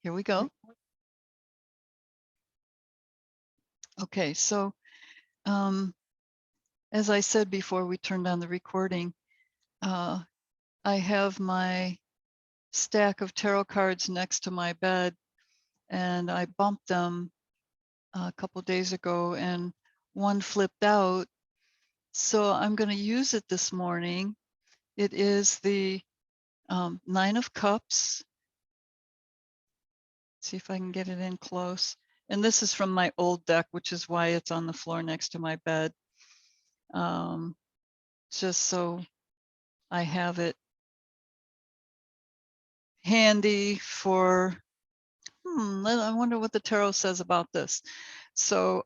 Here we go. Okay, so as I said before we turned on the recording, I have my stack of tarot cards next to my bed, and I bumped them a couple days ago, and one flipped out. So I'm going to use it this morning. It is the Nine of Cups. See if I can get it in close. And this is from my old deck, which is why it's on the floor next to my bed. Just so I have it handy for, I wonder what the tarot says about this. So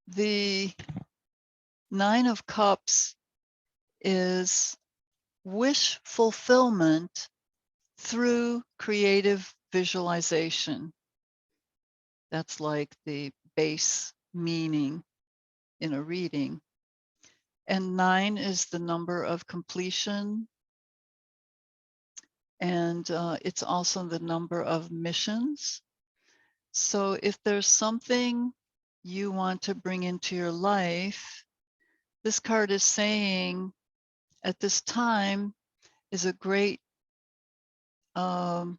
the Nine of Cups is wish fulfillment through creative visualization. That's like the base meaning in a reading. And 9 is the number of completion. And it's also the number of missions. So if there's something you want to bring into your life, this card is saying at this time is a great time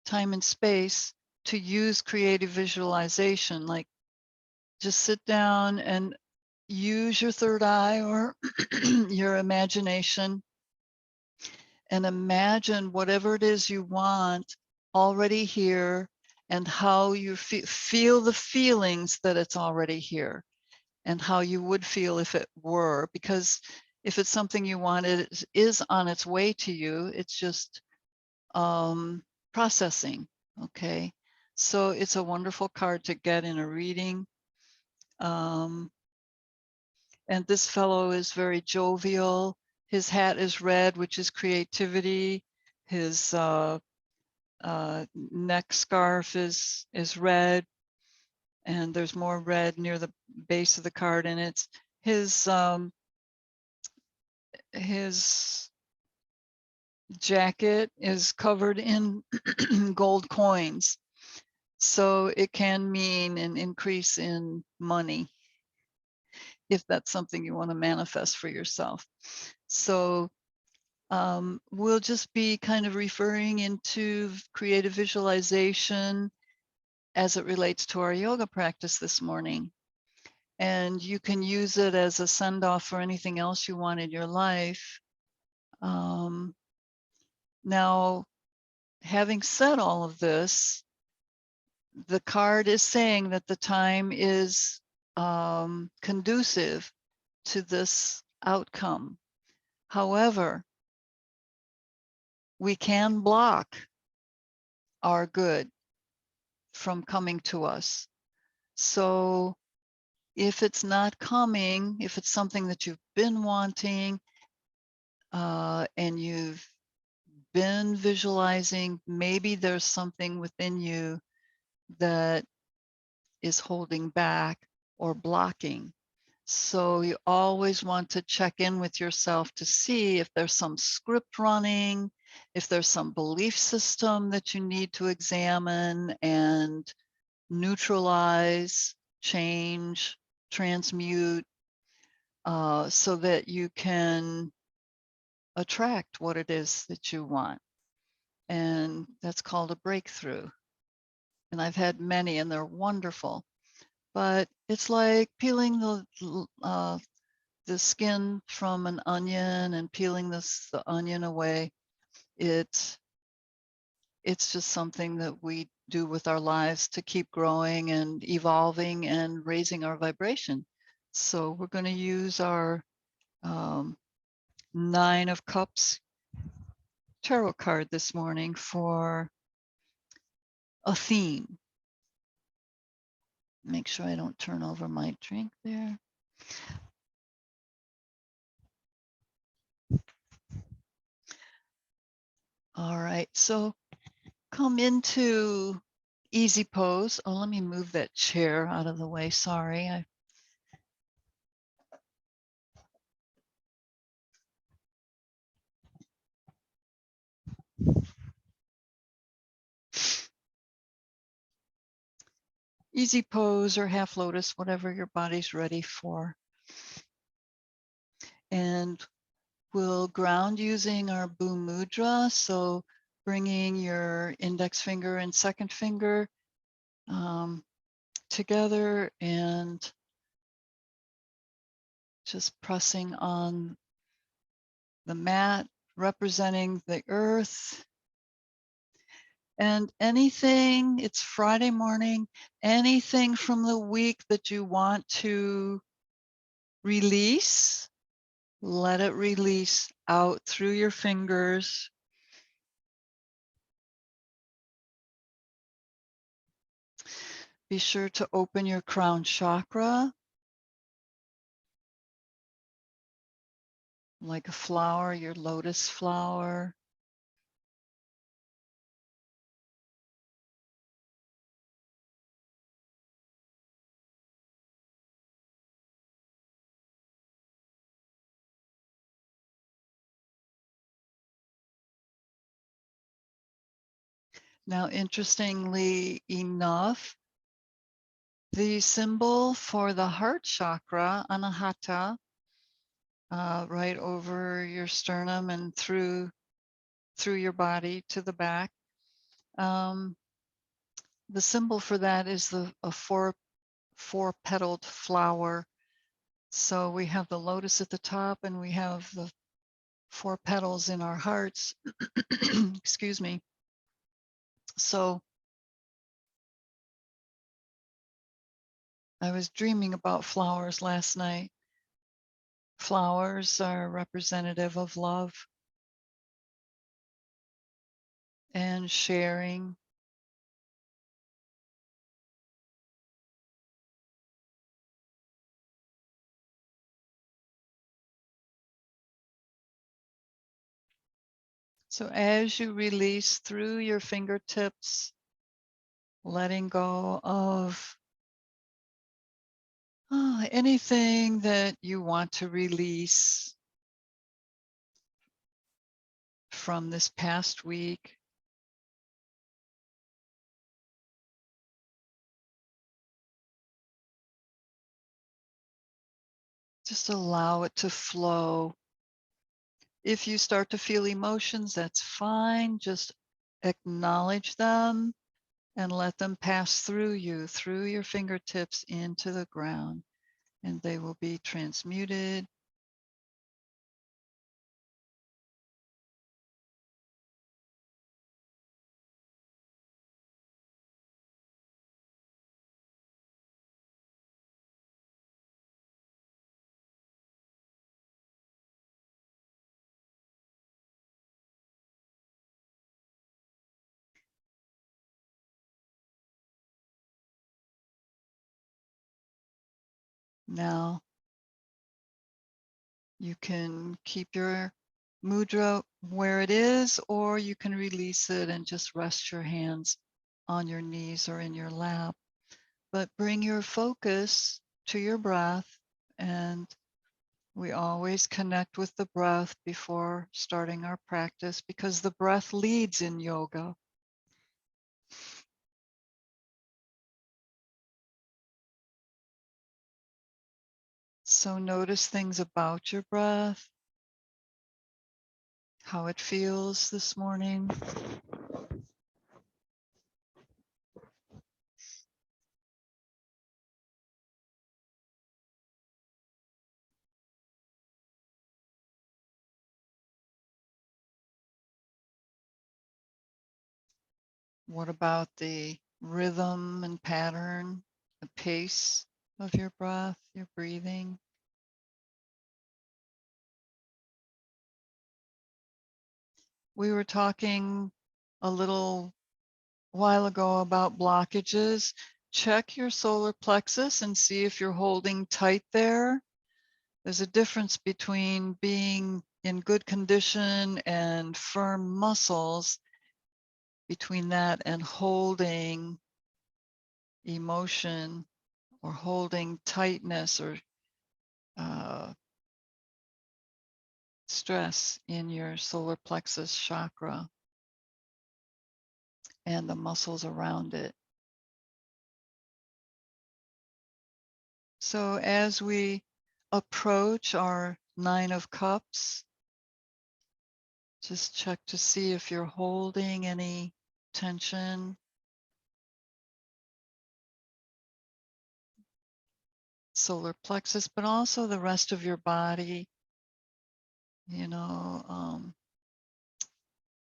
and space to use creative visualization. Like just sit down and use your third eye or your imagination and imagine whatever it is you want already here and how you feel the feelings that it's already here and how you would feel if it were, because if it's something you want, it is on its way to you. It's just processing. Okay. So it's a wonderful card to get in a reading. And this fellow is very jovial. His hat is red, which is creativity. His neck scarf is red, and there's more red near the base of the card, and it's his jacket is covered in gold coins, so it can mean an increase in money if that's something you want to manifest for yourself. So we'll just be kind of referring into creative visualization as it relates to our yoga practice this morning. And you can use it as a send-off for anything else you want in your life. Now, having said all of this, the card is saying that the time is conducive to this outcome. However, we can block our good from coming to us. So if it's not coming, if it's something that you've been wanting and you've been visualizing, maybe there's something within you that is holding back or blocking. So you always want to check in with yourself to see if there's some script running, if there's some belief system that you need to examine and neutralize, change, transmute, so that you can attract what it is that you want. And that's called a breakthrough. And I've had many and they're wonderful. But it's like peeling the skin from an onion and peeling the onion away. It's just something that we do with our lives to keep growing and evolving and raising our vibration. So we're going to use our Nine of Cups tarot card this morning for a theme. Make sure I don't turn over my drink there. All right, so come into easy pose. Oh, let me move that chair out of the way. Sorry. easy pose or half lotus, whatever your body's ready for. And we'll ground using our boom mudra. So bringing your index finger and second finger together and just pressing on the mat, representing the earth. And anything, it's Friday morning, anything from the week that you want to release, let it release out through your fingers. Be sure to open your crown chakra like a flower, your lotus flower. Now, interestingly enough, the symbol for the heart chakra, anahata, right over your sternum and through your body to the back. The symbol for that is a four-petaled flower. So we have the lotus at the top and we have the 4 petals in our hearts. Excuse me. So I was dreaming about flowers last night. Flowers are representative of love and sharing. So as you release through your fingertips, letting go of anything that you want to release from this past week. Just allow it to flow. If you start to feel emotions, that's fine. Just acknowledge them and let them pass through you, through your fingertips into the ground, and they will be transmuted. Now, you can keep your mudra where it is, or you can release it and just rest your hands on your knees or in your lap. But bring your focus to your breath, and we always connect with the breath before starting our practice because the breath leads in yoga. So notice things about your breath, how it feels this morning. What about the rhythm and pattern, the pace of your breath, your breathing? We were talking a little while ago about blockages. Check your solar plexus and see if you're holding tight there. There's a difference between being in good condition and firm muscles, between that and holding emotion or holding tightness or stress in your solar plexus chakra and the muscles around it. So as we approach our 9 of Cups, just check to see if you're holding any tension, solar plexus, but also the rest of your body, you know,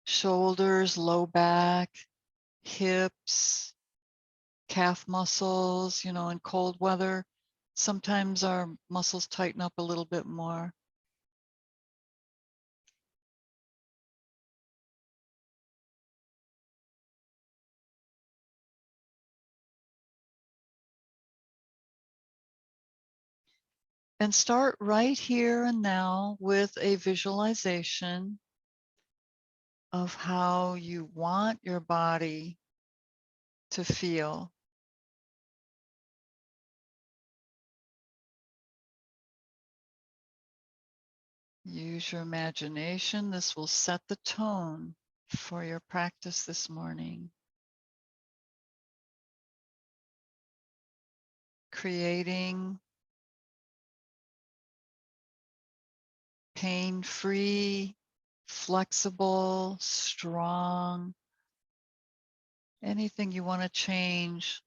shoulders, low back, hips, calf muscles, you know, in cold weather. Sometimes our muscles tighten up a little bit more. And start right here and now with a visualization of how you want your body to feel. Use your imagination. This will set the tone for your practice this morning. Creating pain-free, flexible, strong, anything you want to change.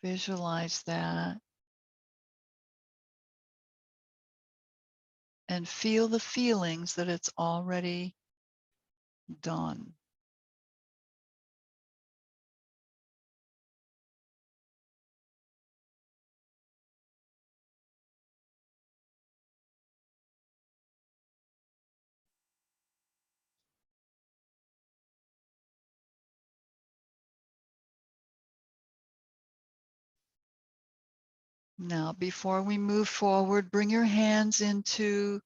Visualize that and feel the feelings that it's already done. Now, before we move forward, bring your hands into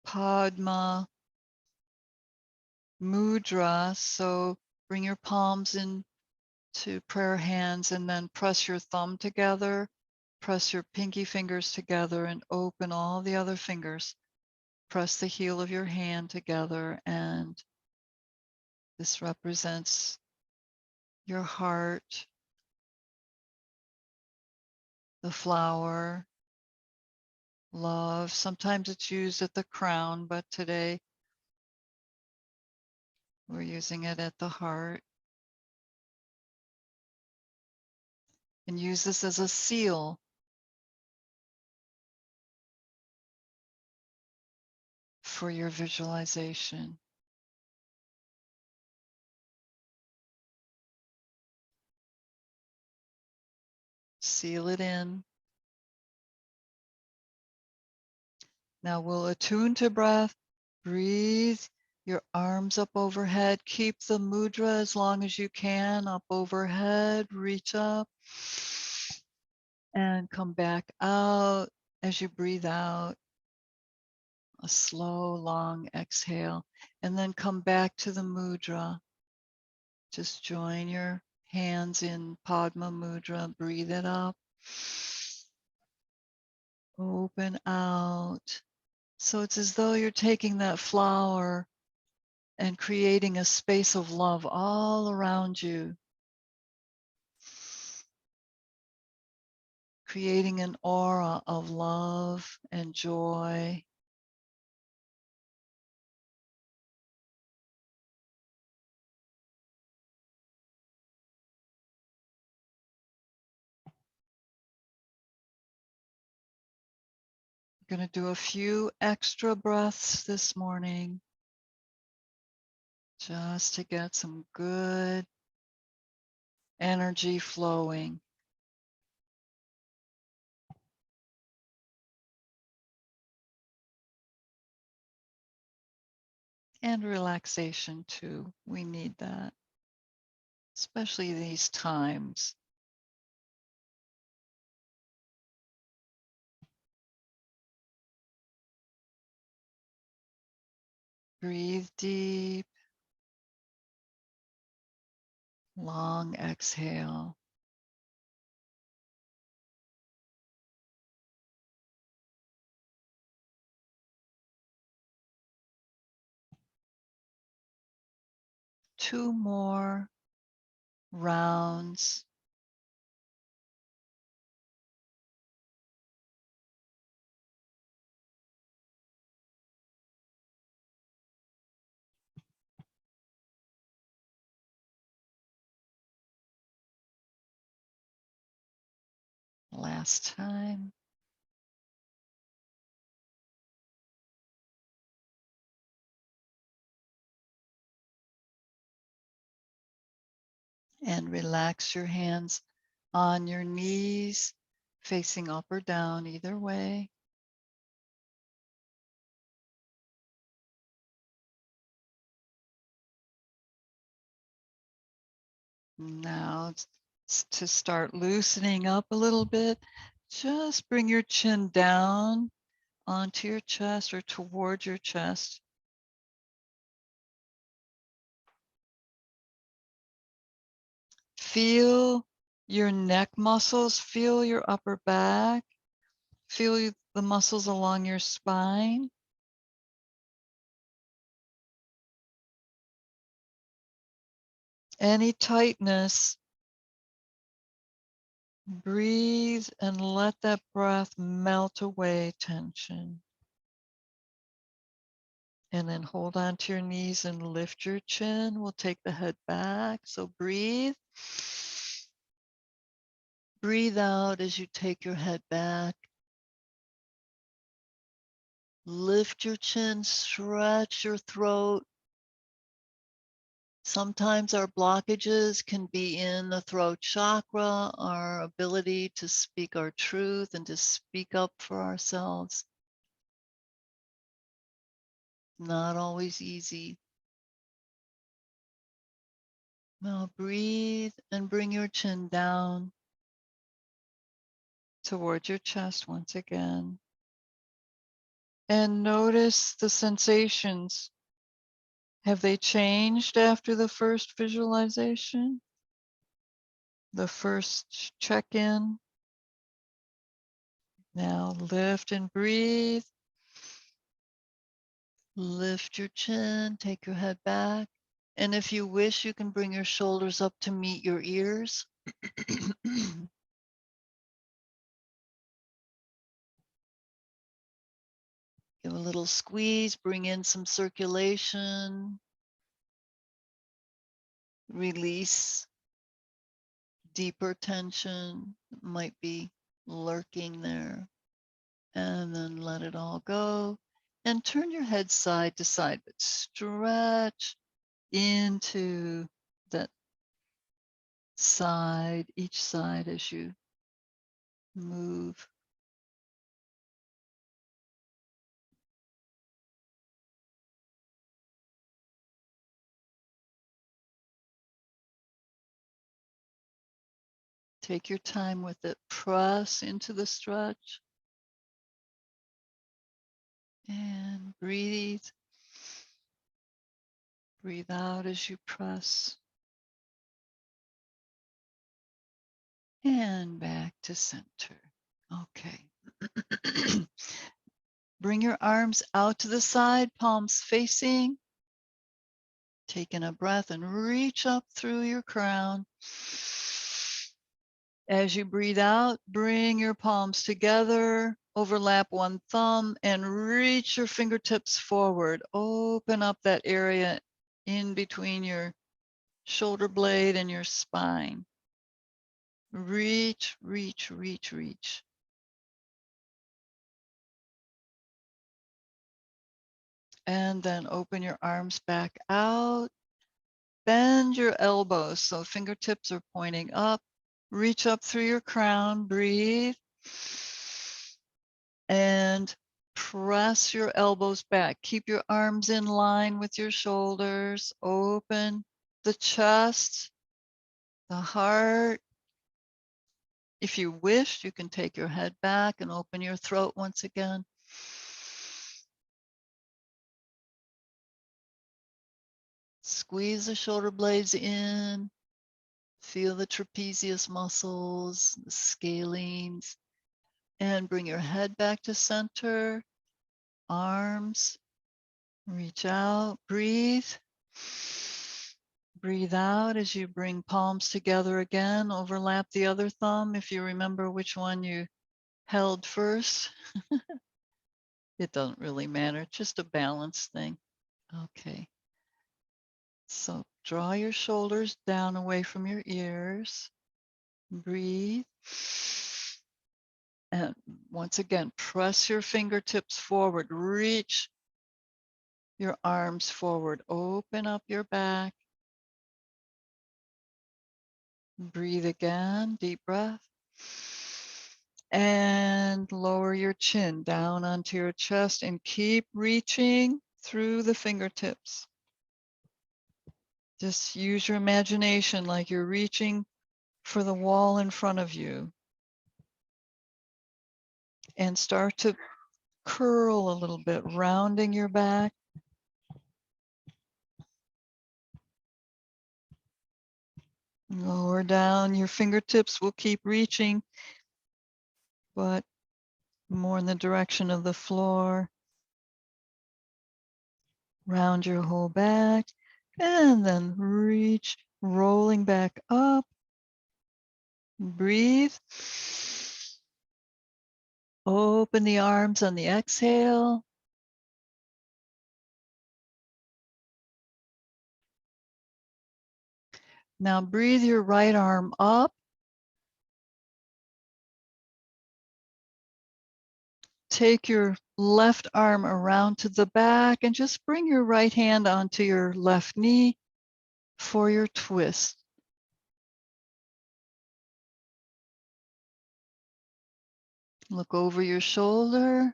Padma Mudra. So bring your palms into prayer hands and then press your thumb together, press your pinky fingers together and open all the other fingers. Press the heel of your hand together, and this represents your heart, the flower, love. Sometimes it's used at the crown, but today we're using it at the heart. And use this as a seal for your visualization. Seal it in. Now we'll attune to breath. Breathe your arms up overhead. Keep the mudra as long as you can up overhead. Reach up and come back out as you breathe out. A slow, long exhale. And then come back to the mudra. Just join your hands in Padma Mudra. Breathe it up. Open out. So it's as though you're taking that flower and creating a space of love all around you, creating an aura of love and joy. We're going to do a few extra breaths this morning just to get some good energy flowing. And relaxation too. We need that, especially these times. Breathe deep, long exhale. 2 more rounds. Last time. And relax your hands on your knees, facing up or down, either way. Now to start loosening up a little bit, just bring your chin down onto your chest or towards your chest. Feel your neck muscles, feel your upper back, feel the muscles along your spine. Any tightness, breathe and let that breath melt away tension. And then hold on to your knees and lift your chin. We'll take the head back. So breathe. Breathe out as you take your head back. Lift your chin, stretch your throat. Sometimes our blockages can be in the throat chakra, our ability to speak our truth and to speak up for ourselves. Not always easy. Now breathe and bring your chin down towards your chest once again. And notice the sensations. Have they changed after the first visualization? The first check-in? Now lift and breathe. Lift your chin, take your head back. And if you wish, you can bring your shoulders up to meet your ears. Give a little squeeze, bring in some circulation. Release deeper tension that might be lurking there. And then let it all go. And turn your head side to side, but stretch into that side, each side as you move. Take your time with it. Press into the stretch. And breathe. Breathe out as you press. And back to center. Okay. Bring your arms out to the side, palms facing. Taking a breath and reach up through your crown. As you breathe out, bring your palms together, overlap one thumb, and reach your fingertips forward. Open up that area in between your shoulder blade and your spine. Reach, reach, reach, reach. And then open your arms back out. Bend your elbows so fingertips are pointing up. Reach up through your crown, breathe. And press your elbows back. Keep your arms in line with your shoulders. Open the chest, the heart. If you wish, you can take your head back and open your throat once again. Squeeze the shoulder blades in. Feel the trapezius muscles, the scalenes, and bring your head back to center. Arms, reach out, breathe. Breathe out as you bring palms together again. Overlap the other thumb if you remember which one you held first. It doesn't really matter, just a balance thing. Okay. So draw your shoulders down away from your ears. Breathe. And once again, press your fingertips forward. Reach your arms forward. Open up your back. Breathe again. Deep breath. And lower your chin down onto your chest and keep reaching through the fingertips. Just use your imagination like you're reaching for the wall in front of you. And start to curl a little bit, rounding your back. Lower down, your fingertips will keep reaching, but more in the direction of the floor. Round your whole back, and then reach, rolling back up. Breathe. Open the arms on the exhale. Now breathe your right arm up. Take your left arm around to the back and just bring your right hand onto your left knee for your twist. Look over your shoulder.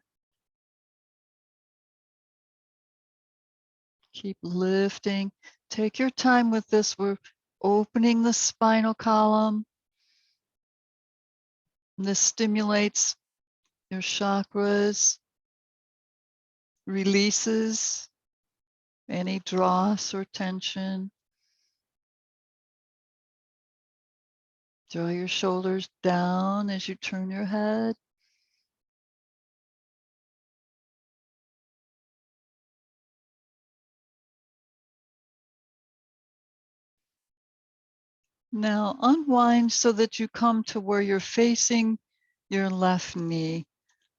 Keep lifting. Take your time with this. We're opening the spinal column. This stimulates your chakras, releases any dross or tension. Draw your shoulders down as you turn your head. Now unwind so that you come to where you're facing your left knee.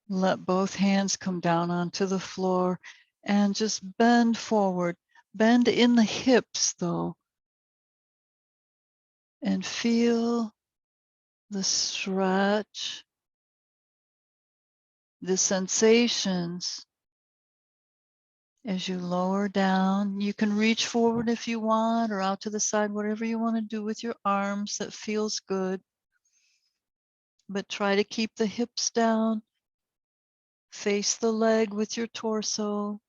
Let both hands come down onto the floor and just bend forward. Bend in the hips though. And feel the stretch, the sensations as you lower down. You can reach forward if you want or out to the side, whatever you want to do with your arms that feels good. But try to keep the hips down. Face the leg with your torso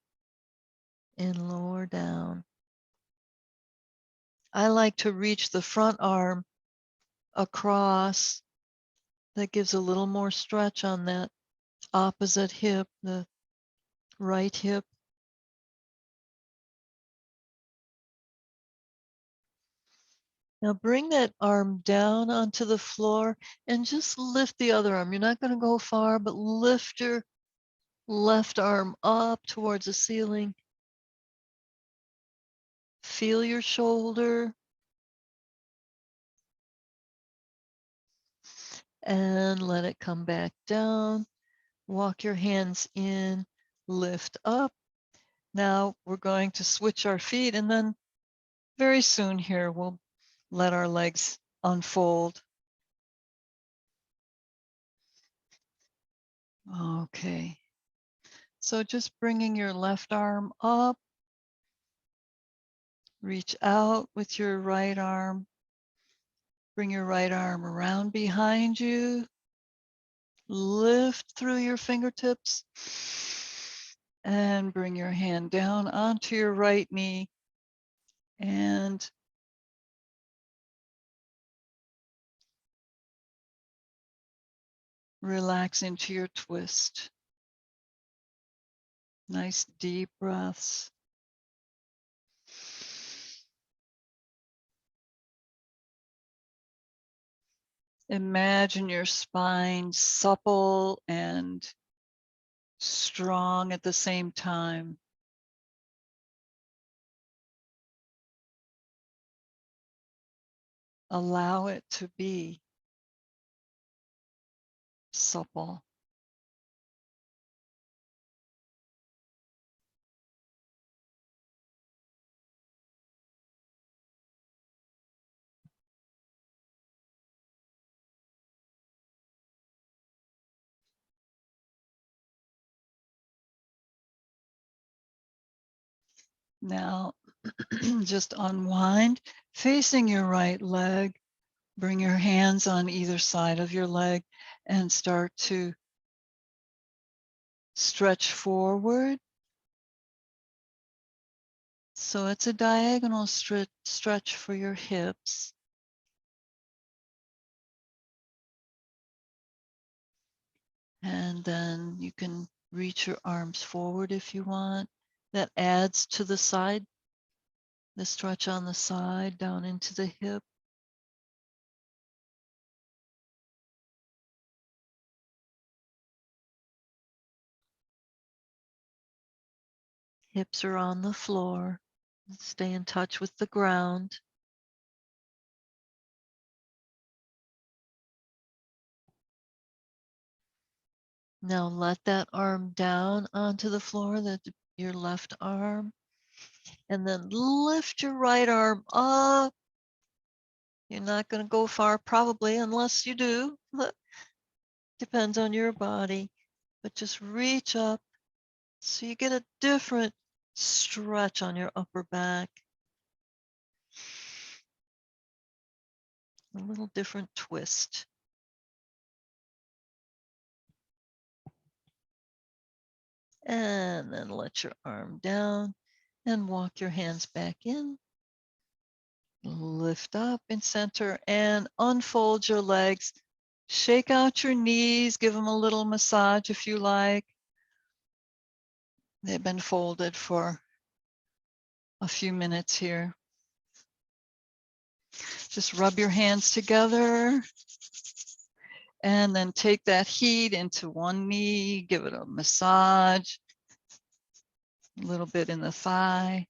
and lower down. I like to reach the front arm across. That gives a little more stretch on that opposite hip, the right hip. Now bring that arm down onto the floor and just lift the other arm. You're not going to go far, but lift your left arm up towards the ceiling. Feel your shoulder. And let it come back down. Walk your hands in, lift up. Now we're going to switch our feet, and then very soon here we'll let our legs unfold. Okay. So just bringing your left arm up, reach out with your right arm. Bring your right arm around behind you. Lift through your fingertips and bring your hand down onto your right knee and relax into your twist. Nice deep breaths. Imagine your spine supple and strong at the same time. Allow it to be supple. Now, just unwind, facing your right leg. Bring your hands on either side of your leg and start to stretch forward. So it's a diagonal stretch for your hips. And then you can reach your arms forward if you want. That adds to the side, the stretch on the side down into the hip. Hips are on the floor. Stay in touch with the ground. Now let that arm down onto the floor, your left arm, and then lift your right arm up. You're not going to go far, probably, unless you do. Depends on your body, but just reach up so you get a different stretch on your upper back. A little different twist. And then let your arm down and walk your hands back in. Lift up and center and unfold your legs. Shake out your knees, give them a little massage if you like. They've been folded for a few minutes here. Just rub your hands together and then take that heat into one knee, give it a massage, a little bit in the thigh.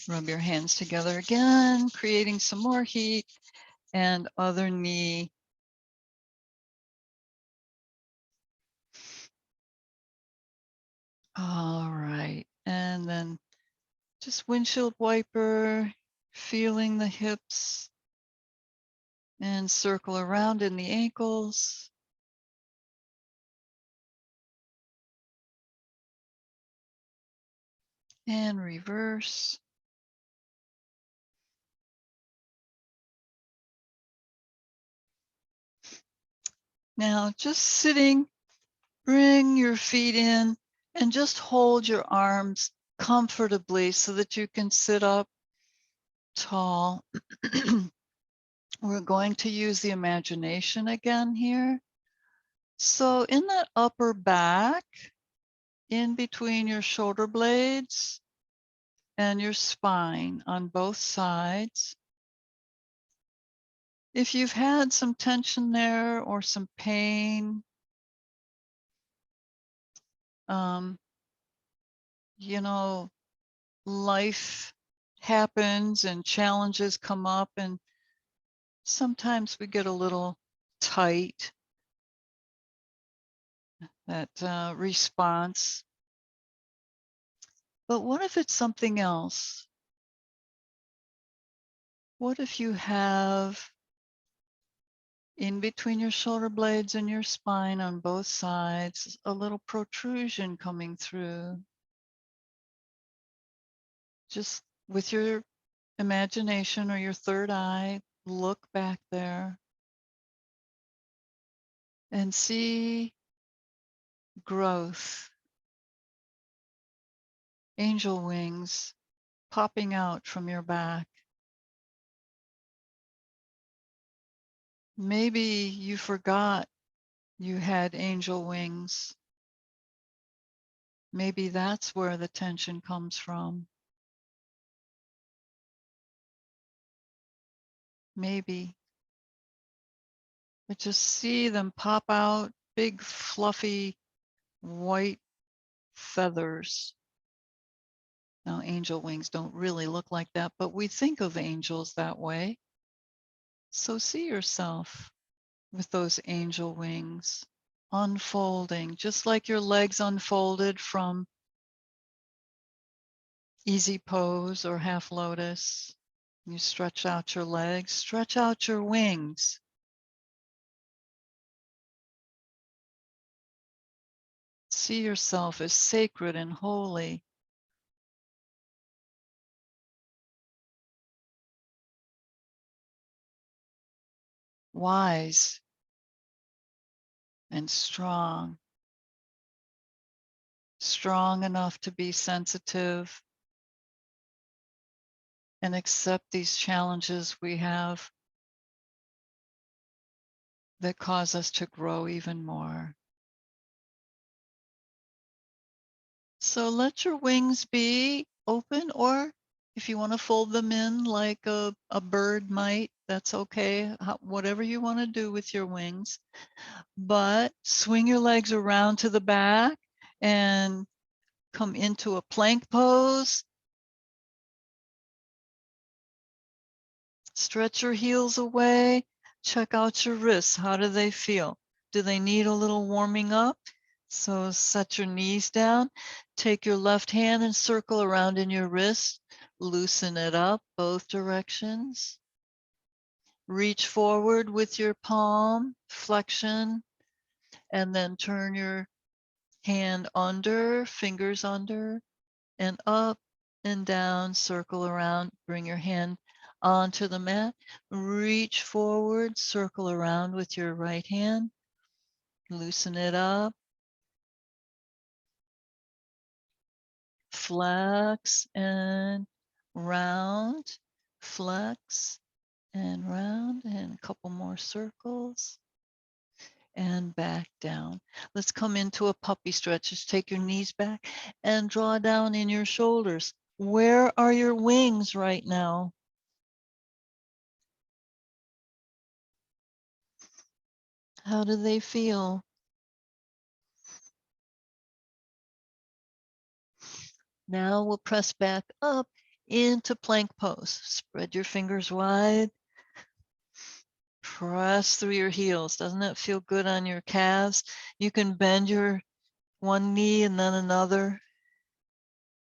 Rub your hands together again, creating some more heat, and other knee. All right, and then just windshield wiper, feeling the hips and circle around in the ankles. And reverse. Now just sitting, bring your feet in and just hold your arms comfortably so that you can sit up tall. We're going to use the imagination again here. So in that upper back, in between your shoulder blades and your spine on both sides, if you've had some tension there or some pain, you know, life happens and challenges come up, and sometimes we get a little tight, that response. But what if it's something else? What if you have in between your shoulder blades and your spine on both sides, a little protrusion coming through? Just with your imagination or your third eye, look back there and see growth, angel wings popping out from your back. Maybe you forgot you had angel wings. Maybe that's where the tension comes from. Maybe. But just see them pop out, big, fluffy, white feathers. Now, angel wings don't really look like that, but we think of angels that way. So see yourself with those angel wings unfolding, just like your legs unfolded from easy pose or half lotus. You stretch out your legs, stretch out your wings. See yourself as sacred and holy. Wise and strong. Strong enough to be sensitive and accept these challenges we have that cause us to grow even more. So let your wings be open, or if you want to fold them in like a bird might, that's okay. Whatever you want to do with your wings. But swing your legs around to the back and come into a plank pose. Stretch your heels away. Check out your wrists. How do they feel? Do they need a little warming up? So set your knees down. Take your left hand and circle around in your wrist. Loosen it up both directions. Reach forward with your palm, flexion, and then turn your hand under, fingers under, and up and down, circle around, bring your hand onto the mat, reach forward, circle around with your right hand, loosen it up, flex and round, flex and round, and a couple more circles. And back down. Let's come into a puppy stretch. Just take your knees back and draw down in your shoulders. Where are your wings right now? How do they feel? Now we'll press back up into plank pose. Spread your fingers wide. Press through your heels. Doesn't that feel good on your calves? You can bend your one knee and then another.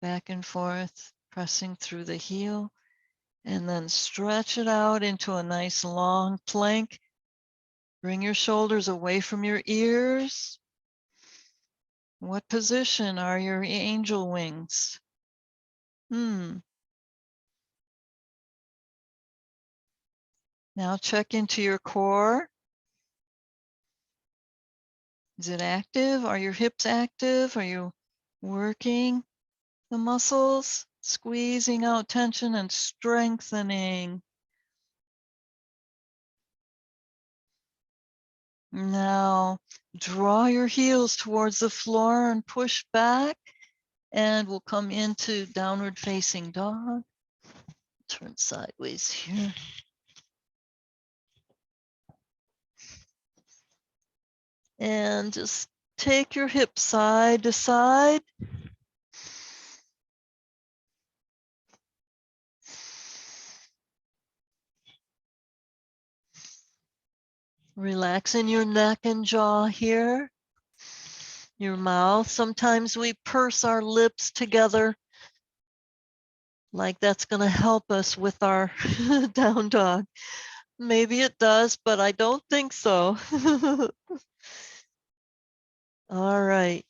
Back and forth, pressing through the heel. And then stretch it out into a nice long plank. Bring your shoulders away from your ears. What position are your angel wings? Now check into your core. Is it active? Are your hips active? Are you working the muscles? Squeezing out tension and strengthening. Now draw your heels towards the floor and push back, and we'll come into downward facing dog. Turn sideways here. And just take your hips side to side. Relax in your neck and jaw here. Your mouth. Sometimes we purse our lips together, like that's going to help us with our down dog. Maybe it does, but I don't think so. All right.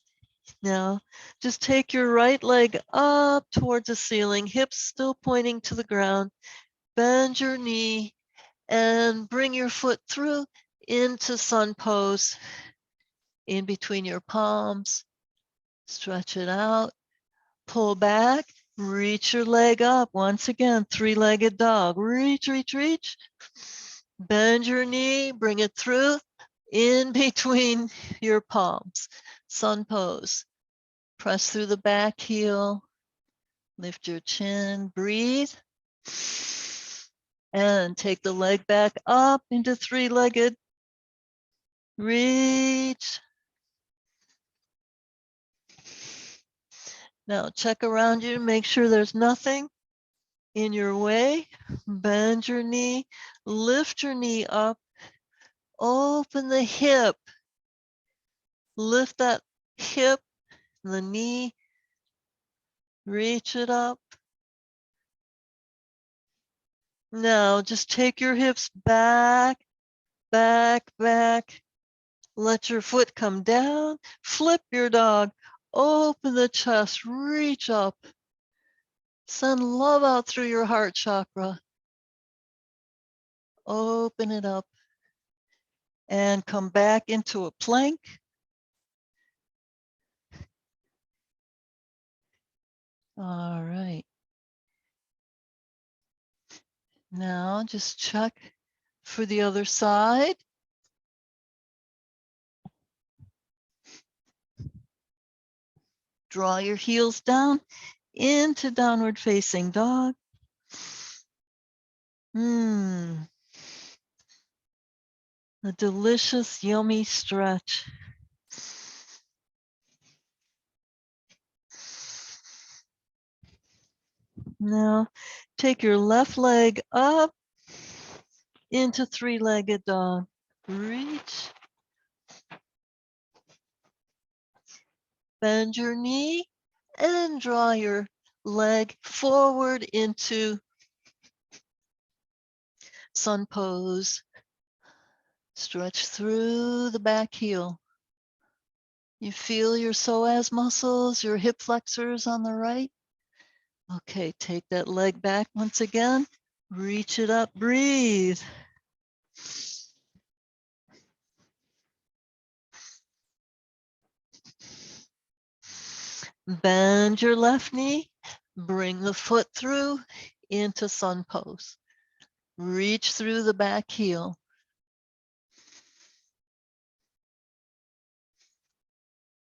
Now, just take your right leg up towards the ceiling, hips still pointing to the ground. Bend your knee and bring your foot through into sun pose in between your palms. Stretch it out, pull back, reach your leg up. Once again, three-legged dog. Reach, reach, reach. Bend your knee, bring it through in between your palms. Sun pose. Press through the back heel. Lift your chin, breathe. And take the leg back up into three-legged. Reach. Now check around you, make sure there's nothing in your way. Bend your knee, lift your knee up, open the hip, lift that hip, the knee, reach it up. Now just take your hips back, back, back. Let your foot come down, flip your dog, open the chest, reach up. Send love out through your heart chakra. Open it up and come back into a plank. All right. Now just check for the other side. Draw your heels down into downward facing dog. A delicious, yummy stretch. Now take your left leg up into three-legged dog. Reach. Bend your knee and draw your leg forward into sun pose. Stretch through the back heel. You feel your psoas muscles, your hip flexors on the right. Okay, take that leg back once again. Reach it up, breathe. Bend your left knee, bring the foot through into sun pose. Reach through the back heel.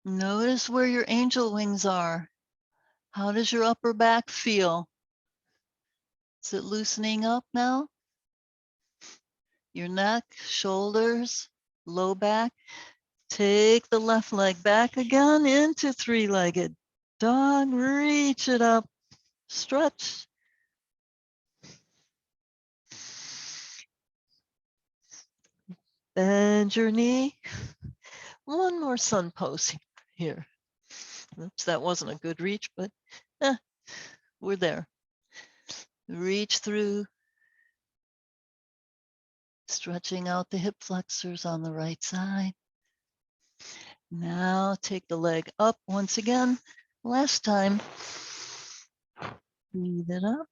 Notice where your angel wings are. How does your upper back feel? Is it loosening up now? Your neck, shoulders, low back. Take the left leg back again into three-legged dog. Reach it up, stretch. Bend your knee. One more sun pose here. Oops, that wasn't a good reach, but we're there. Reach through, stretching out the hip flexors on the right side. Now take the leg up once again. Last time, breathe it up.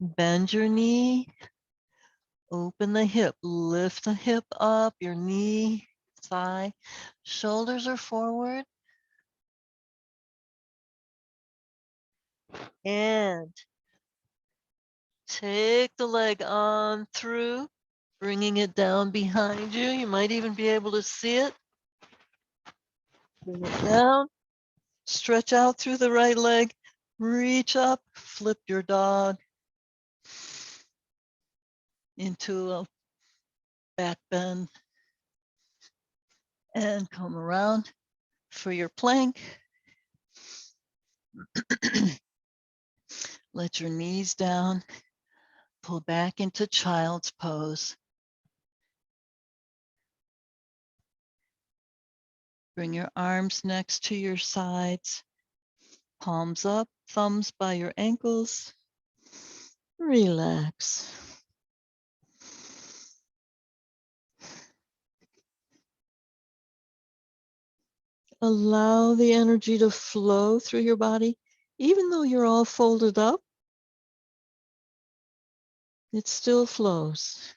Bend your knee, open the hip, lift the hip up, your knee, thigh, shoulders are forward. And take the leg on through, bringing it down behind you. You might even be able to see it. Bring it down, stretch out through the right leg, reach up, flip your dog into a back bend and come around for your plank. Let your knees down, pull back into child's pose. Bring your arms next to your sides, palms up, thumbs by your ankles. Relax. Allow the energy to flow through your body. Even though you're all folded up, it still flows.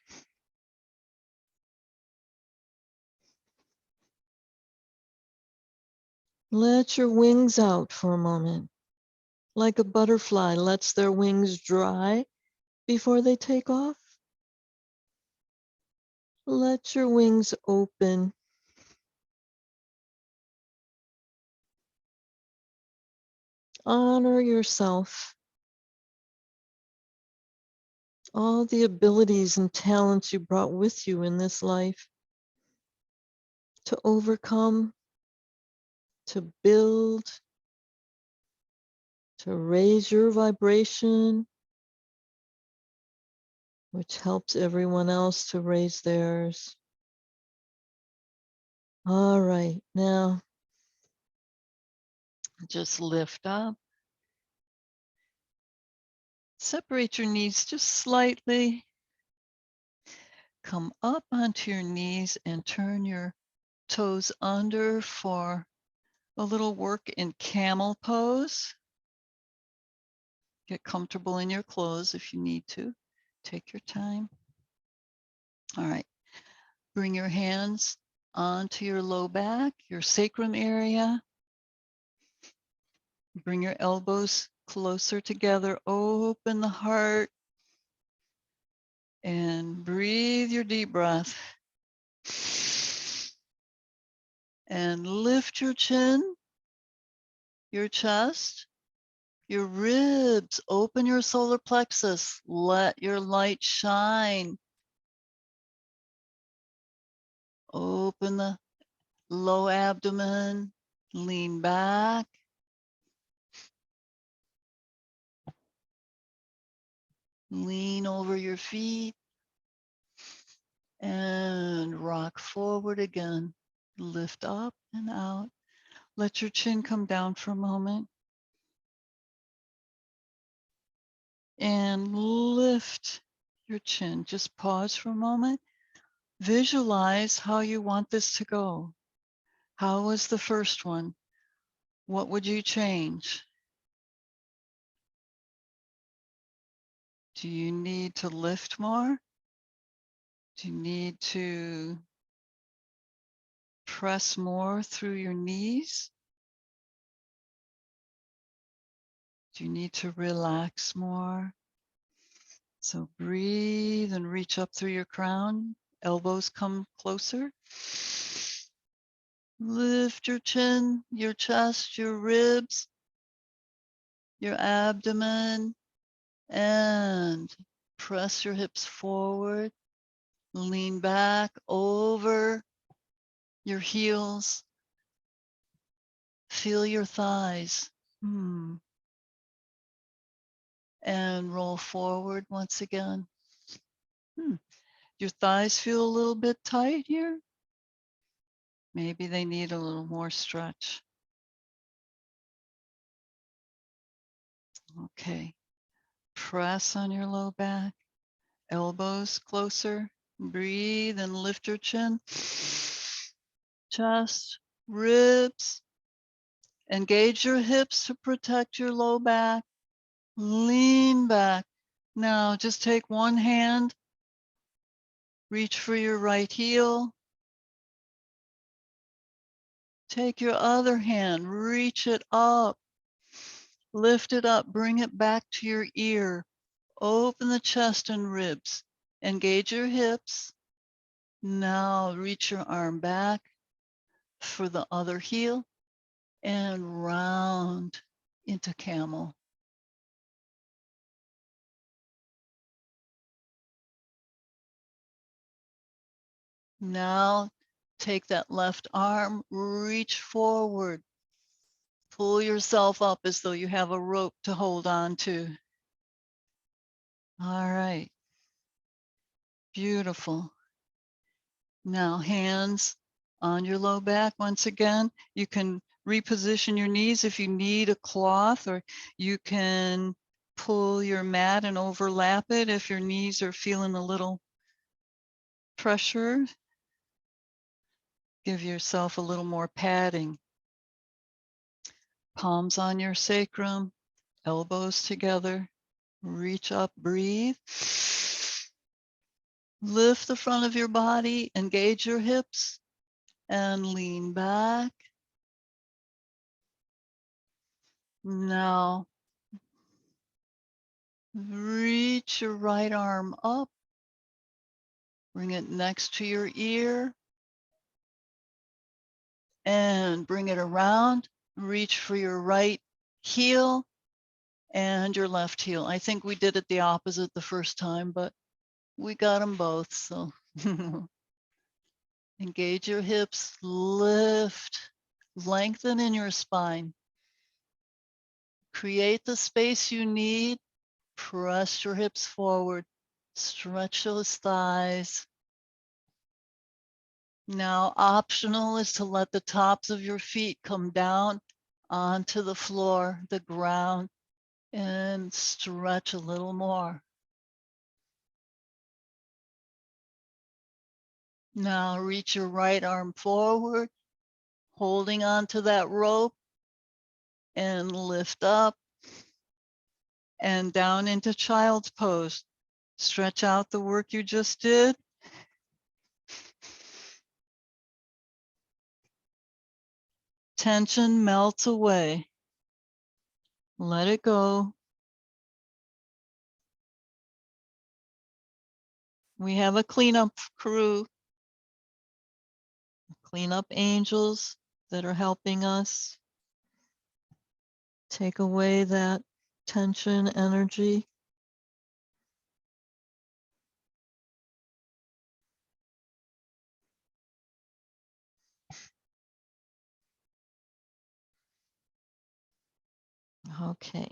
Let your wings out for a moment. Like a butterfly lets their wings dry before they take off. Let your wings open. Honor yourself. All the abilities and talents you brought with you in this life to overcome to build, to raise your vibration, which helps everyone else to raise theirs. All right, now just lift up. Separate your knees just slightly. Come up onto your knees and turn your toes under for a little work in camel pose. Get comfortable in your clothes if you need to. Take your time. All right. Bring your hands onto your low back, your sacrum area. Bring your elbows closer together. Open the heart and breathe your deep breath. And lift your chin, your chest, your ribs. Open your solar plexus. Let your light shine. Open the low abdomen. Lean back. Lean over your feet. And rock forward again. Lift up and out. Let your chin come down for a moment. And lift your chin. Just pause for a moment. Visualize how you want this to go. How was the first one? What would you change? Do you need to lift more? Do you need to press more through your knees? Do you need to relax more? So breathe and reach up through your crown. Elbows come closer. Lift your chin, your chest, your ribs, your abdomen, and press your hips forward. Lean back over your heels. Feel your thighs. And roll forward once again. Your thighs feel a little bit tight here. Maybe they need a little more stretch. Okay. Press on your low back. Elbows closer. Breathe and lift your chin. Chest, ribs. Engage your hips to protect your low back. Lean back. Now just take one hand. Reach for your right heel. Take your other hand, reach it up, lift it up, bring it back to your ear. Open the chest and ribs. Engage your hips. Now reach your arm back for the other heel and round into camel. Now take that left arm, reach forward. Pull yourself up as though you have a rope to hold on to. All right. Beautiful. Now hands on your low back. Once again, you can reposition your knees if you need a cloth, or you can pull your mat and overlap it if your knees are feeling a little pressure. Give yourself a little more padding. Palms on your sacrum, elbows together. Reach up, breathe. Lift the front of your body, engage your hips, and lean back. Now, reach your right arm up. Bring it next to your ear. And bring it around. Reach for your right heel and your left heel. I think we did it the opposite the first time, but we got them both, so. Engage your hips, lift, Lengthen in your spine. Create the space you need. Press your hips forward. Stretch those thighs. Now, optional is to let the tops of your feet come down onto the floor, the ground, and stretch a little more. Now, reach your right arm forward, holding onto that rope, and lift up and down into child's pose. Stretch out the work you just did. Tension melts away. Let it go. We have a cleanup crew, cleanup angels that are helping us take away that tension energy. Okay,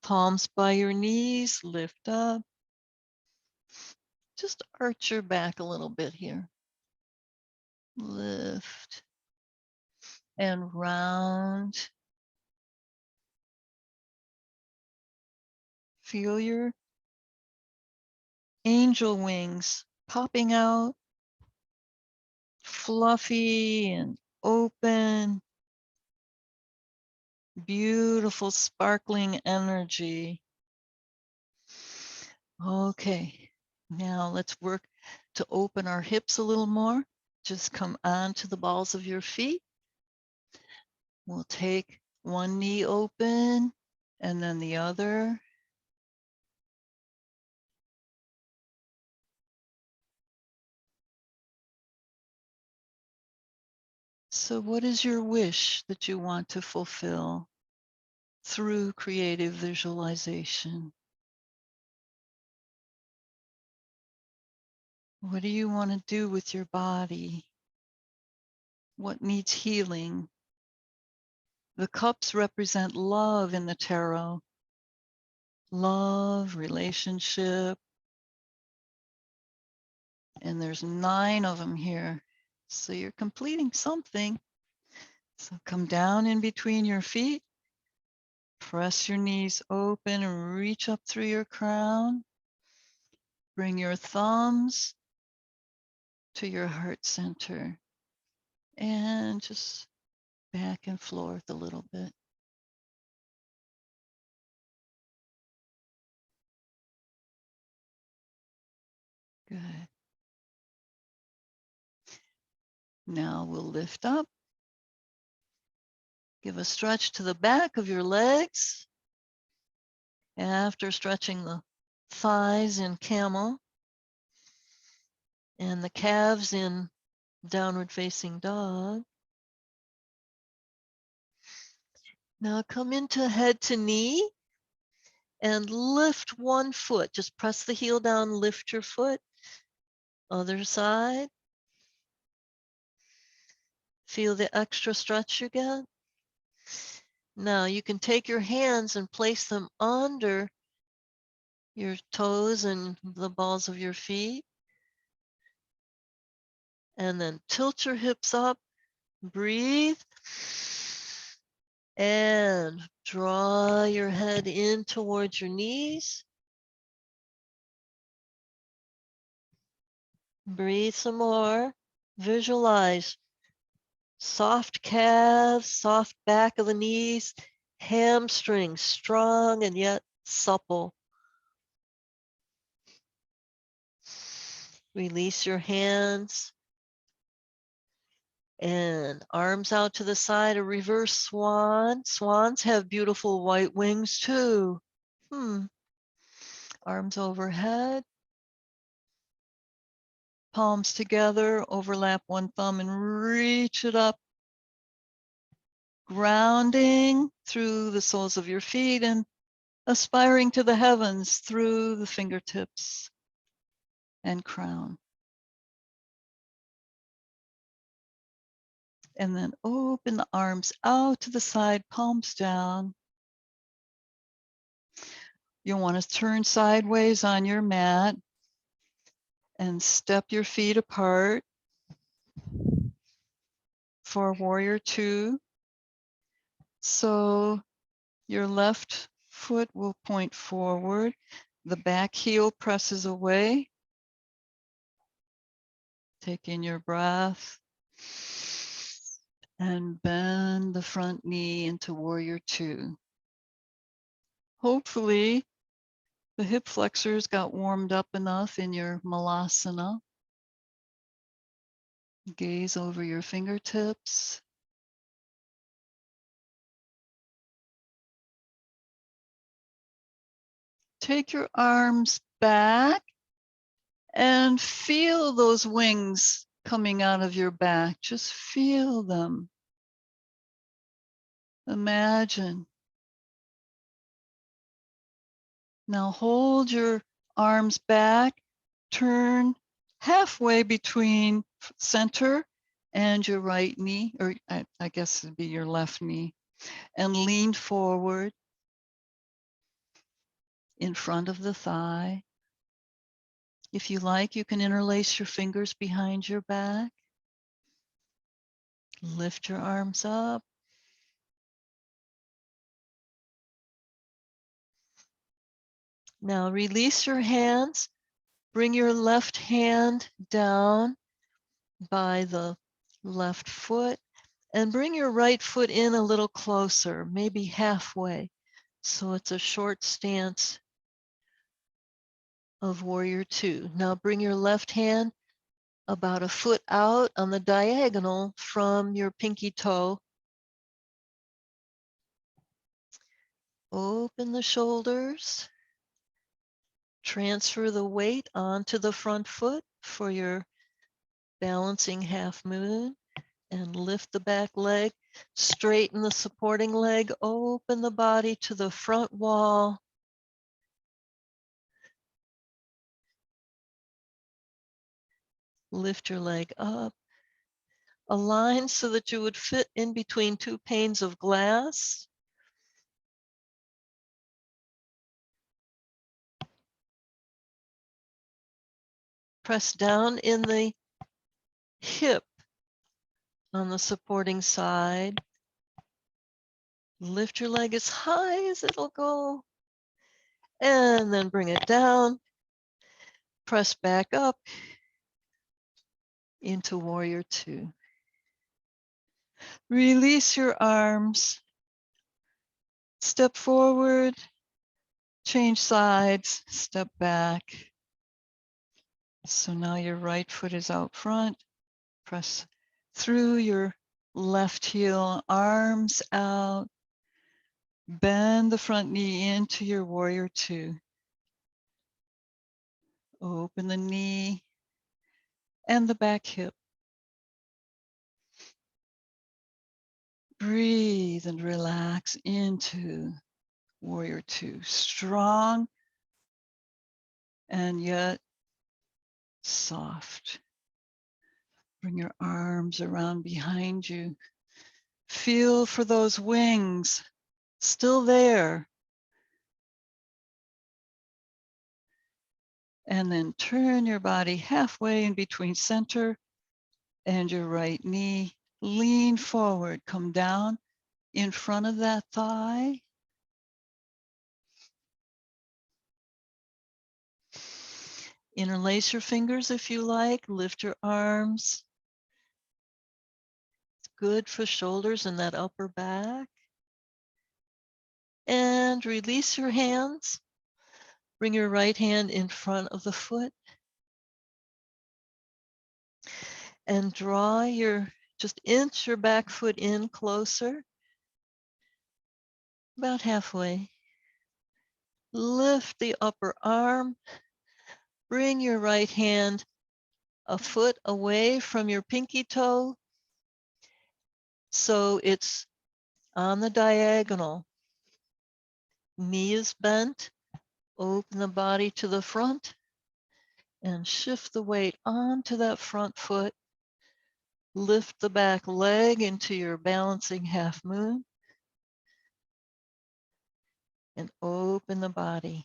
palms by your knees, lift up. Just arch your back a little bit here. Lift and round. Feel your angel wings popping out, fluffy and open. Beautiful, sparkling energy. Okay, now let's work to open our hips a little more. Just come onto the balls of your feet. We'll take one knee open and then the other. So what is your wish that you want to fulfill through creative visualization? What do you want to do with your body? What needs healing? The cups represent love in the tarot. Love, relationship. And there's 9 of them here. So you're completing something. So come down in between your feet. Press your knees open and reach up through your crown. Bring your thumbs to your heart center. And just back and forth a little bit. Good. Now we'll lift up. Give a stretch to the back of your legs. After stretching the thighs in camel and the calves in downward facing dog. Now come into head to knee and lift one foot. Just press the heel down, lift your foot. Other side. Feel the extra stretch you get. Now you can take your hands and place them under your toes and the balls of your feet. And then tilt your hips up, breathe, and draw your head in towards your knees. Breathe some more. Visualize soft calves, soft back of the knees, hamstrings strong and yet supple. Release your hands and arms out to the side, a reverse swan. Swans have beautiful white wings too. Arms overhead. Palms together, overlap one thumb and reach it up. Grounding through the soles of your feet and aspiring to the heavens through the fingertips and crown. And then open the arms out to the side, palms down. You'll want to turn sideways on your mat and step your feet apart for warrior two. So your left foot will point forward. The back heel presses away. Take in your breath and bend the front knee into warrior two. Hopefully, the hip flexors got warmed up enough in your malasana. Gaze over your fingertips. Take your arms back and feel those wings coming out of your back. Just feel them. Imagine. Now hold your arms back, turn halfway between center and your right knee, or I guess it'd be your left knee, and lean forward in front of the thigh. If you like, you can interlace your fingers behind your back. Lift your arms up. Now release your hands. Bring your left hand down by the left foot and bring your right foot in a little closer, maybe halfway. So it's a short stance of warrior two. Now bring your left hand about a foot out on the diagonal from your pinky toe. Open the shoulders. Transfer the weight onto the front foot for your balancing half moon and lift the back leg. Straighten the supporting leg. Open the body to the front wall. Lift your leg up. Align so that you would fit in between two panes of glass. Press down in the hip on the supporting side. Lift your leg as high as it'll go. And then bring it down. Press back up into warrior two. Release your arms. Step forward. Change sides. Step back. So now your right foot is out front. Press through your left heel, arms out. Bend the front knee into your warrior two. Open the knee and the back hip. Breathe and relax into warrior two. Strong and yet soft. Bring your arms around behind you. Feel for those wings still there. And then turn your body halfway in between center and your right knee. Lean forward, come down in front of that thigh. Interlace your fingers if you like. Lift your arms. It's good for shoulders and that upper back. And release your hands. Bring your right hand in front of the foot. And just inch your back foot in closer. About halfway. Lift the upper arm. Bring your right hand a foot away from your pinky toe. So it's on the diagonal. Knee is bent. Open the body to the front and shift the weight onto that front foot. Lift the back leg into your balancing half moon and open the body.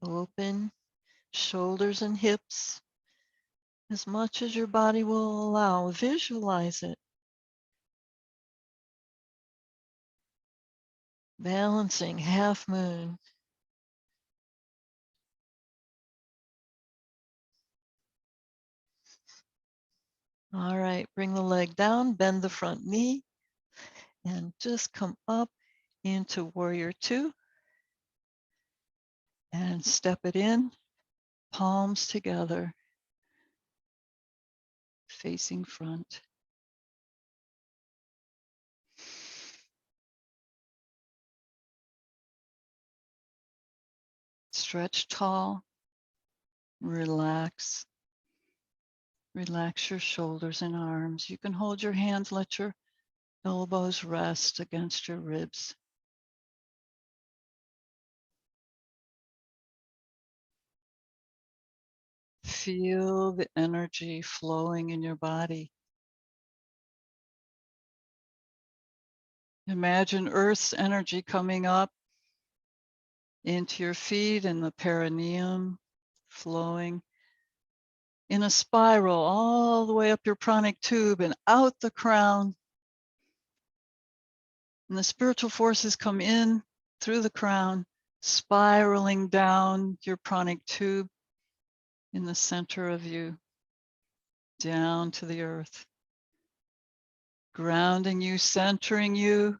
Open shoulders and hips as much as your body will allow. Visualize it. Balancing half moon. All right, bring the leg down, bend the front knee, and just come up into warrior two and step it in, palms together, facing front. Stretch tall, relax. Relax your shoulders and arms. You can hold your hands, let your elbows rest against your ribs. Feel the energy flowing in your body. Imagine Earth's energy coming up into your feet and the perineum flowing in a spiral all the way up your pranic tube and out the crown. And the spiritual forces come in through the crown, spiraling down your pranic tube in the center of you, down to the earth, grounding you, centering you,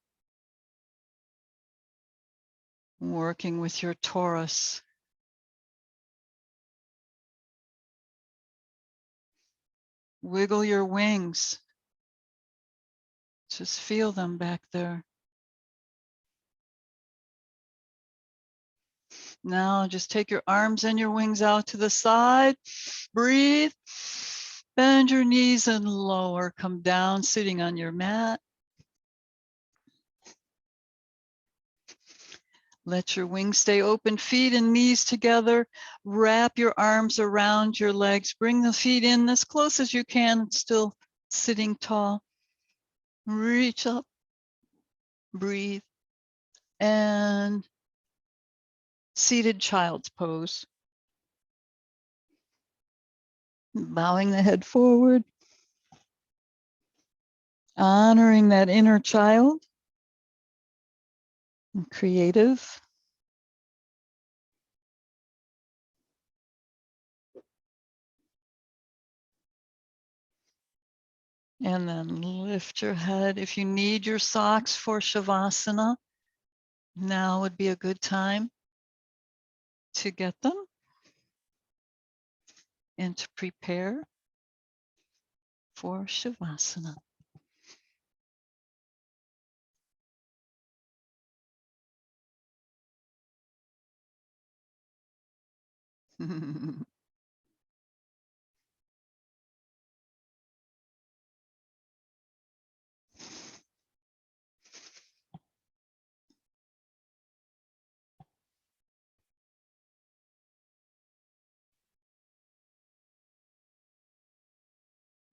working with your torus. Wiggle your wings. Just feel them back there. Now just take your arms and your wings out to the side. Breathe. Bend your knees and lower. Come down sitting on your mat. Let your wings stay open, feet and knees together. Wrap your arms around your legs. Bring the feet in as close as you can, still sitting tall. Reach up, breathe, and seated child's pose. Bowing the head forward, honoring that inner child, creative. And then lift your head. If you need your socks for Shavasana, now would be a good time to get them and to prepare for Shavasana.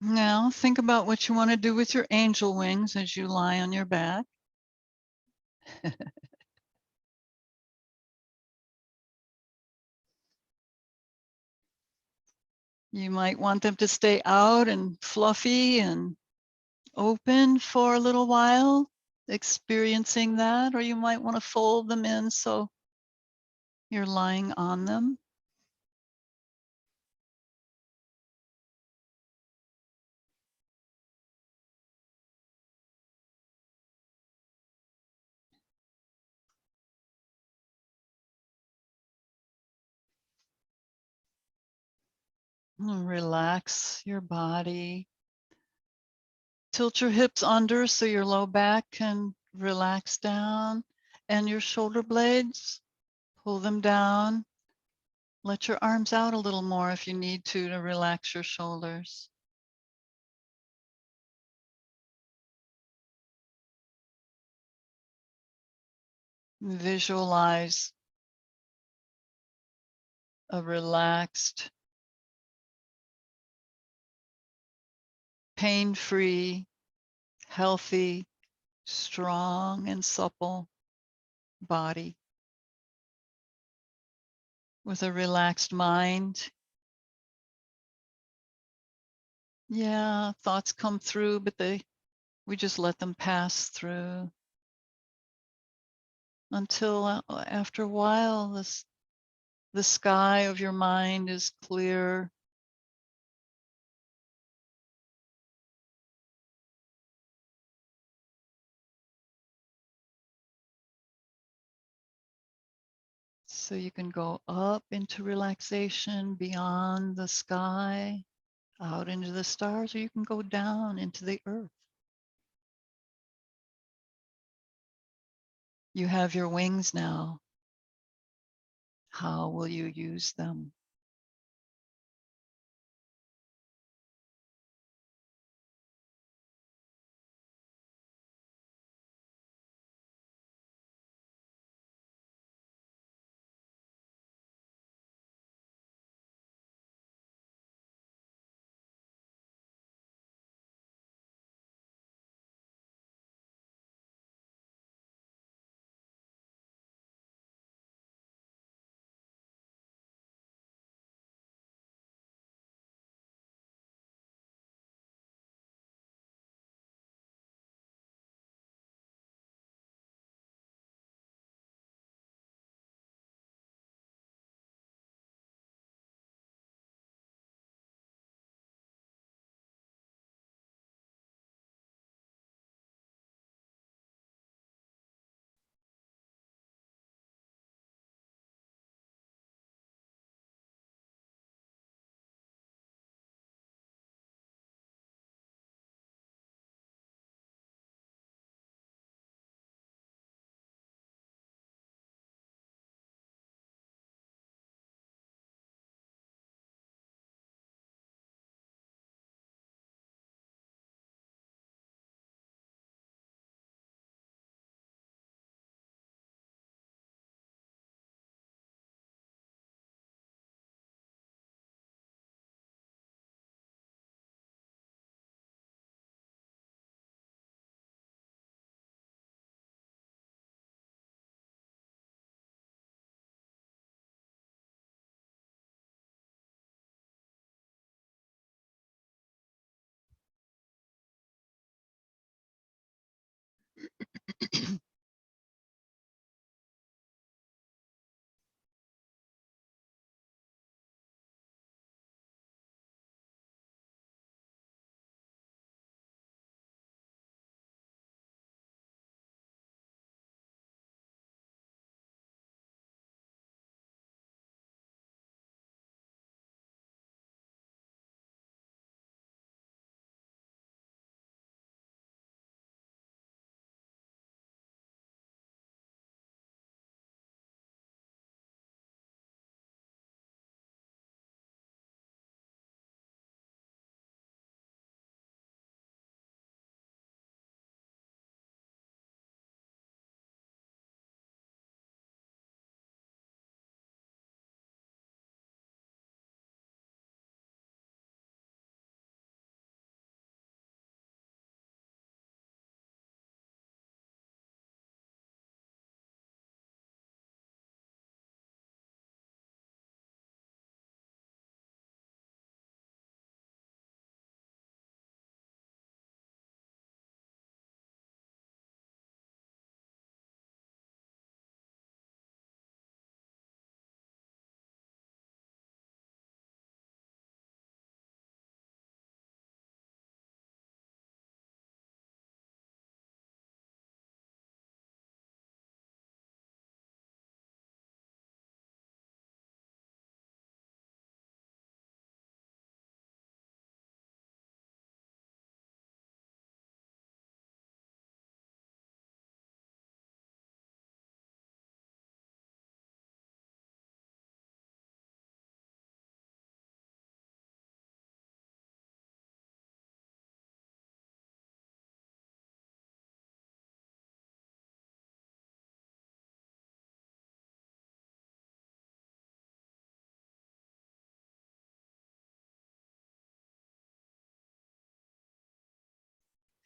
Now think about what you want to do with your angel wings as you lie on your back. You might want them to stay out and fluffy and open for a little while, experiencing that, or you might want to fold them in so you're lying on them. Relax your body. Tilt your hips under so your low back can relax down, and your shoulder blades, pull them down. Let your arms out a little more if you need to relax your shoulders. Visualize a relaxed pain-free, healthy, strong, and supple body with a relaxed mind. Yeah, thoughts come through, but we just let them pass through until after a while, the sky of your mind is clear. So you can go up into relaxation beyond the sky, out into the stars, or you can go down into the earth. You have your wings now. How will you use them?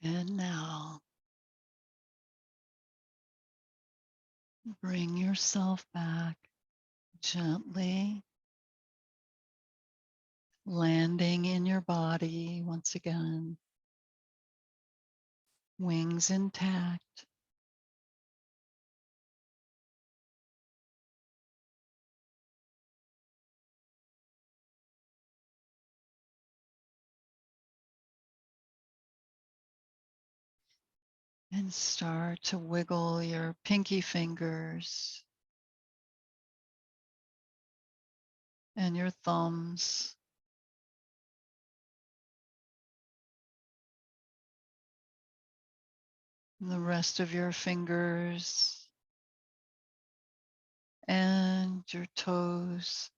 And now bring yourself back gently, landing in your body once again, wings intact. And start to wiggle your pinky fingers and your thumbs. And the rest of your fingers and your toes.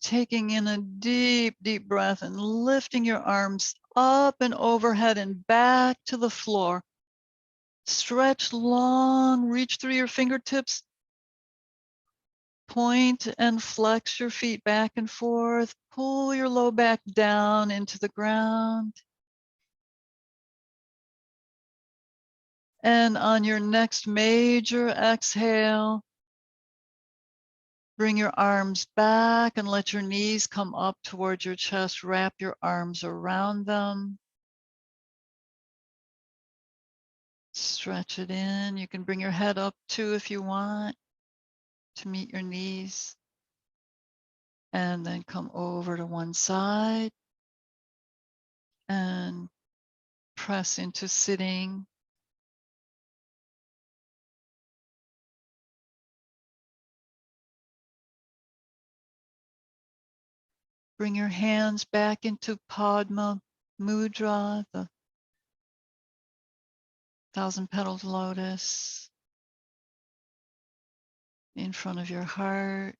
Taking in a deep, deep breath and lifting your arms up and overhead and back to the floor. Stretch long, reach through your fingertips. Point and flex your feet back and forth. Pull your low back down into the ground. And on your next major exhale, bring your arms back and let your knees come up towards your chest. Wrap your arms around them. Stretch it in. You can bring your head up too if you want to meet your knees. And then come over to one side and press into sitting. Bring your hands back into Padma Mudra, the 1,000-petaled lotus in front of your heart.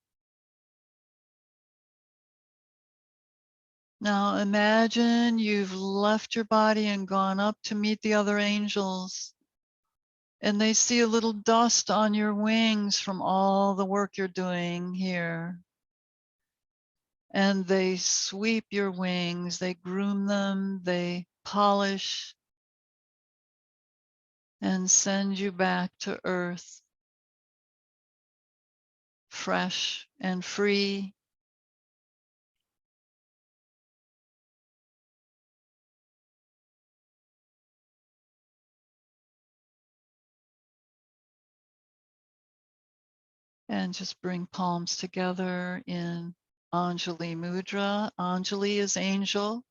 Now imagine you've left your body and gone up to meet the other angels, and they see a little dust on your wings from all the work you're doing here. And they sweep your wings, they groom them, they polish and send you back to earth, fresh and free. And just bring palms together in Anjali Mudra. Anjali is angel.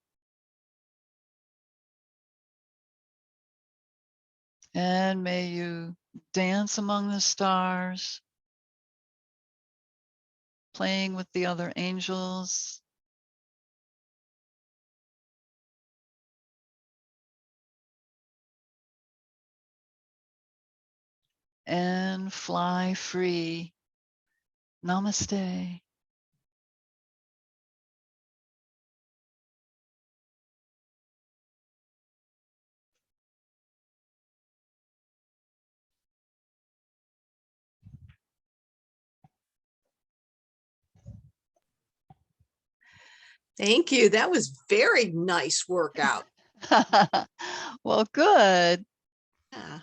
And may you dance among the stars, playing with the other angels. And fly free. Namaste. Thank you. That was very nice workout. Well, good. Yeah.